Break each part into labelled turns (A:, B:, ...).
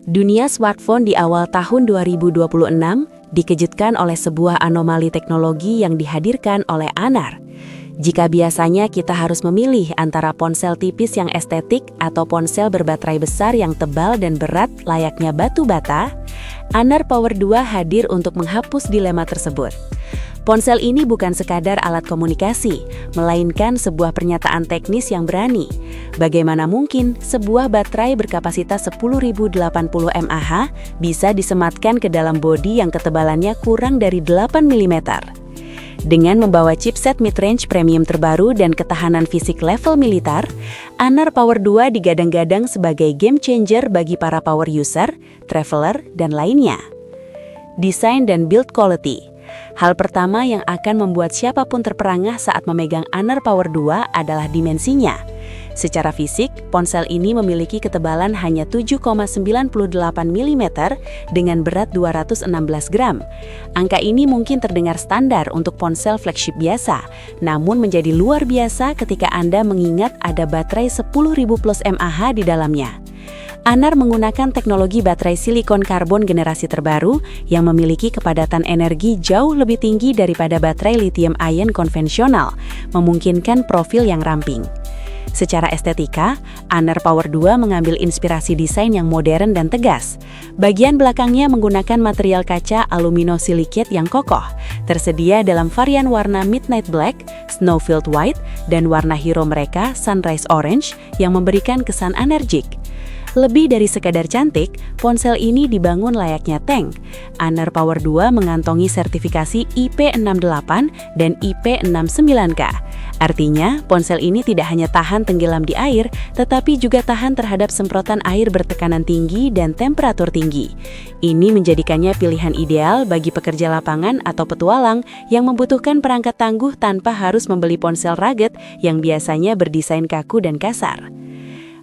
A: Dunia smartphone di awal tahun 2026 dikejutkan oleh sebuah anomali teknologi yang dihadirkan oleh Honor. Jika biasanya kita harus memilih antara ponsel tipis yang estetik atau ponsel berbaterai besar yang tebal dan berat layaknya batu bata, Honor Power 2 hadir untuk menghapus dilema tersebut. Ponsel ini bukan sekadar alat komunikasi, melainkan sebuah pernyataan teknis yang berani. Bagaimana mungkin sebuah baterai berkapasitas 10.080 mAh bisa disematkan ke dalam bodi yang ketebalannya kurang dari 8 mm? Dengan membawa chipset mid-range premium terbaru dan ketahanan fisik level militer, Honor Power 2 digadang-gadang sebagai game changer bagi para power user, traveler, dan lainnya. Desain dan build quality. Hal pertama yang akan membuat siapapun terperangah saat memegang Honor Power 2 adalah dimensinya. Secara fisik, ponsel ini memiliki ketebalan hanya 7,98 mm dengan berat 216 gram. Angka ini mungkin terdengar standar untuk ponsel flagship biasa, namun menjadi luar biasa ketika Anda mengingat ada baterai 10.000 plus mAh di dalamnya. Honor menggunakan teknologi baterai silikon karbon generasi terbaru yang memiliki kepadatan energi jauh lebih tinggi daripada baterai lithium-ion konvensional, memungkinkan profil yang ramping. Secara estetika, Honor Power 2 mengambil inspirasi desain yang modern dan tegas. Bagian belakangnya menggunakan material kaca alumino silicate yang kokoh, tersedia dalam varian warna Midnight Black, Snowfield White, dan warna hero mereka Sunrise Orange yang memberikan kesan energik. Lebih dari sekadar cantik, ponsel ini dibangun layaknya tank. Honor Power 2 mengantongi sertifikasi IP68 dan IP69K. Artinya, ponsel ini tidak hanya tahan tenggelam di air, tetapi juga tahan terhadap semprotan air bertekanan tinggi dan temperatur tinggi. Ini menjadikannya pilihan ideal bagi pekerja lapangan atau petualang yang membutuhkan perangkat tangguh tanpa harus membeli ponsel rugged yang biasanya berdesain kaku dan kasar.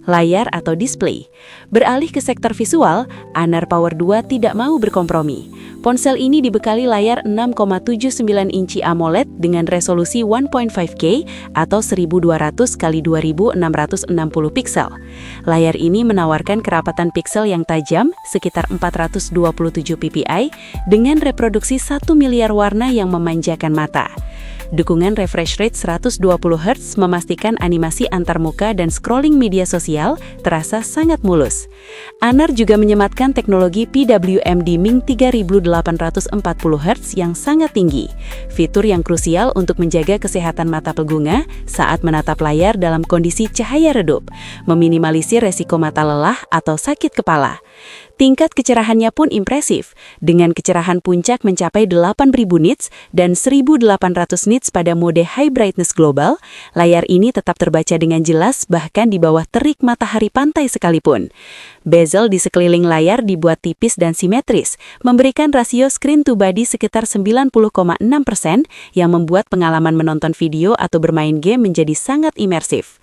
A: Layar atau display. Beralih ke sektor visual, Honor Power 2 tidak mau berkompromi. Ponsel ini dibekali layar 6,79 inci AMOLED dengan resolusi 1.5K atau 1200 x 2660 piksel. Layar ini menawarkan kerapatan piksel yang tajam sekitar 427 ppi dengan reproduksi 1 miliar warna yang memanjakan mata. Dukungan refresh rate 120 Hz memastikan animasi antarmuka dan scrolling media sosial terasa sangat mulus. Honor juga menyematkan teknologi PWM dimming 3840 Hz yang sangat tinggi, fitur yang krusial untuk menjaga kesehatan mata pengguna saat menatap layar dalam kondisi cahaya redup, meminimalisir resiko mata lelah atau sakit kepala. Tingkat kecerahannya pun impresif, dengan kecerahan puncak mencapai 8.000 nits dan 1.800 nits pada mode high brightness global. Layar ini tetap terbaca dengan jelas bahkan di bawah terik matahari pantai sekalipun. Bezel di sekeliling layar dibuat tipis dan simetris, memberikan rasio screen to body sekitar 90,6% yang membuat pengalaman menonton video atau bermain game menjadi sangat imersif.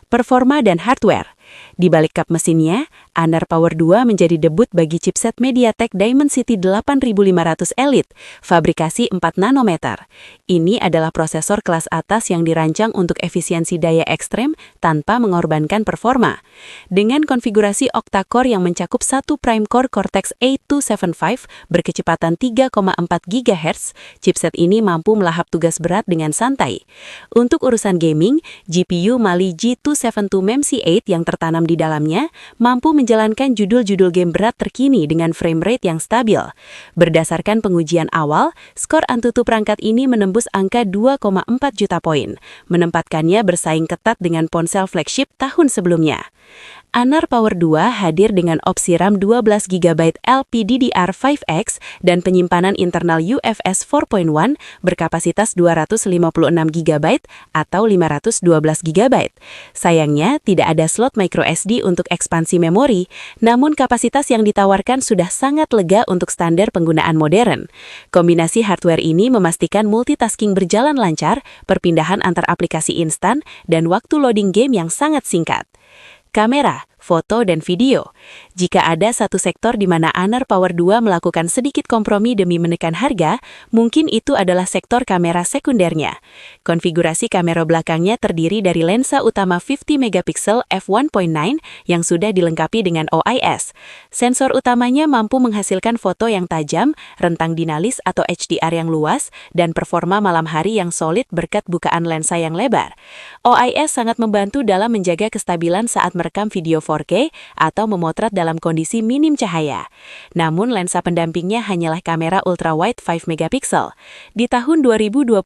A: Performa dan hardware. Di balik kap mesinnya, Honor Power 2 menjadi debut bagi chipset MediaTek Dimensity 8500 Elite, fabrikasi 4 nanometer. Ini adalah prosesor kelas atas yang dirancang untuk efisiensi daya ekstrem tanpa mengorbankan performa. Dengan konfigurasi octa-core yang mencakup satu prime-core Cortex A275 berkecepatan 3,4 GHz, chipset ini mampu melahap tugas berat dengan santai. Untuk urusan gaming, GPU Mali G272 MEMC8 yang tertanam di dalamnya mampu menjalankan judul-judul game berat terkini dengan frame rate yang stabil. Berdasarkan pengujian awal, skor Antutu perangkat ini menembus angka 2,4 juta poin, menempatkannya bersaing ketat dengan ponsel flagship tahun sebelumnya. Honor Power 2 hadir dengan opsi RAM 12GB LPDDR5X dan penyimpanan internal UFS 4.1 berkapasitas 256GB atau 512GB. Sayangnya, tidak ada slot microSD untuk ekspansi memori, namun kapasitas yang ditawarkan sudah sangat lega untuk standar penggunaan modern. Kombinasi hardware ini memastikan multitasking berjalan lancar, perpindahan antar aplikasi instan, dan waktu loading game yang sangat singkat. Kamera, foto, dan video. Jika ada satu sektor di mana Honor Power 2 melakukan sedikit kompromi demi menekan harga, mungkin itu adalah sektor kamera sekundernya. Konfigurasi kamera belakangnya terdiri dari lensa utama 50 megapiksel f1.9 yang sudah dilengkapi dengan OIS. Sensor utamanya mampu menghasilkan foto yang tajam, rentang dinalis atau HDR yang luas, dan performa malam hari yang solid berkat bukaan lensa yang lebar. OIS sangat membantu dalam menjaga kestabilan saat merekam video 4K atau memotret dalam kondisi minim cahaya. Namun lensa pendampingnya hanyalah kamera ultrawide 5 megapiksel. Di tahun 2026,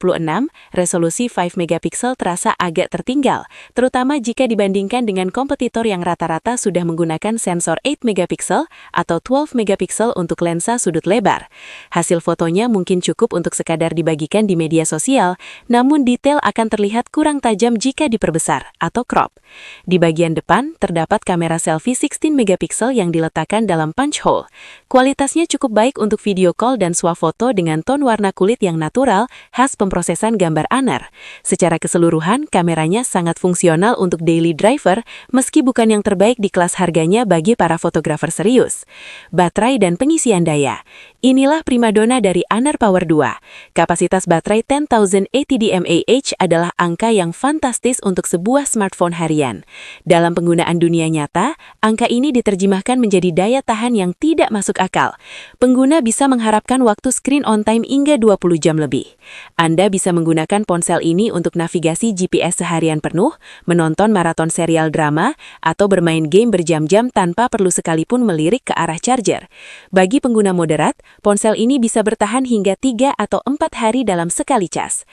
A: resolusi 5 megapiksel terasa agak tertinggal, terutama jika dibandingkan dengan kompetitor yang rata-rata sudah menggunakan sensor 8 megapiksel atau 12 megapiksel untuk lensa sudut lebar. Hasil fotonya mungkin cukup untuk sekadar dibagikan di media sosial, namun detail akan terlihat kurang tajam jika diperbesar atau crop. Di bagian depan, terdapat kamera selfie 16 megapiksel yang diletakkan dalam punch hole. Kualitasnya cukup baik untuk video call dan swafoto dengan ton warna kulit yang natural, khas pemrosesan gambar Honor. Secara keseluruhan, kameranya sangat fungsional untuk daily driver, meski bukan yang terbaik di kelas harganya bagi para fotografer serius. Baterai dan pengisian daya. Inilah primadona dari Honor Power 2. Kapasitas baterai 10,000 mAh adalah angka yang fantastis untuk sebuah smartphone harian. Dalam penggunaan dunia nyata, angka ini diterjemahkan menjadi daya tahan yang tidak masuk akal. Pengguna bisa mengharapkan waktu screen on time hingga 20 jam lebih. Anda bisa menggunakan ponsel ini untuk navigasi GPS seharian penuh, menonton maraton serial drama, atau bermain game berjam-jam tanpa perlu sekalipun melirik ke arah charger. Bagi pengguna moderat, ponsel ini bisa bertahan hingga 3 atau 4 hari dalam sekali cas.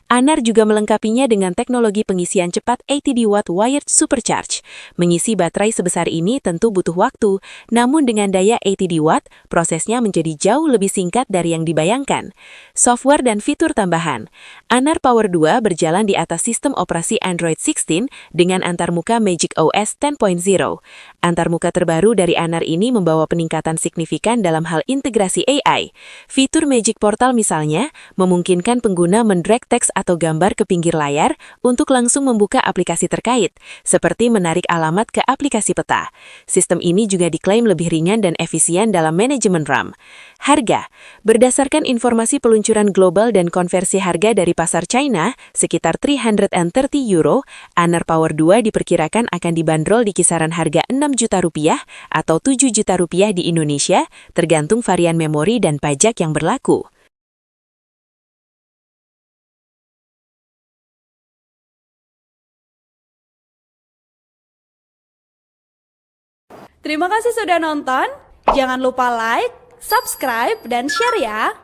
A: Honor juga melengkapinya dengan teknologi pengisian cepat 80 watt wired supercharge. Mengisi baterai sebesar ini tentu butuh waktu, namun dengan daya 80 watt, prosesnya menjadi jauh lebih singkat dari yang dibayangkan. Software dan fitur tambahan. Honor Power 2 berjalan di atas sistem operasi Android 16 dengan antarmuka Magic OS 10.0. Antarmuka terbaru dari Honor ini membawa peningkatan signifikan dalam hal integrasi AI. Fitur Magic Portal misalnya, memungkinkan pengguna mendrag teks atau gambar ke pinggir layar untuk langsung membuka aplikasi terkait, seperti menarik alamat ke aplikasi peta. Sistem ini juga diklaim lebih ringan dan efisien dalam manajemen RAM. Harga. Berdasarkan informasi peluncuran global dan konversi harga dari pasar China, sekitar 330 euro, Honor Power 2 diperkirakan akan dibanderol di kisaran harga 6 juta rupiah atau 7 juta rupiah di Indonesia, tergantung varian memori dan pajak yang berlaku.
B: Terima kasih sudah nonton. Jangan lupa like, subscribe, dan share ya.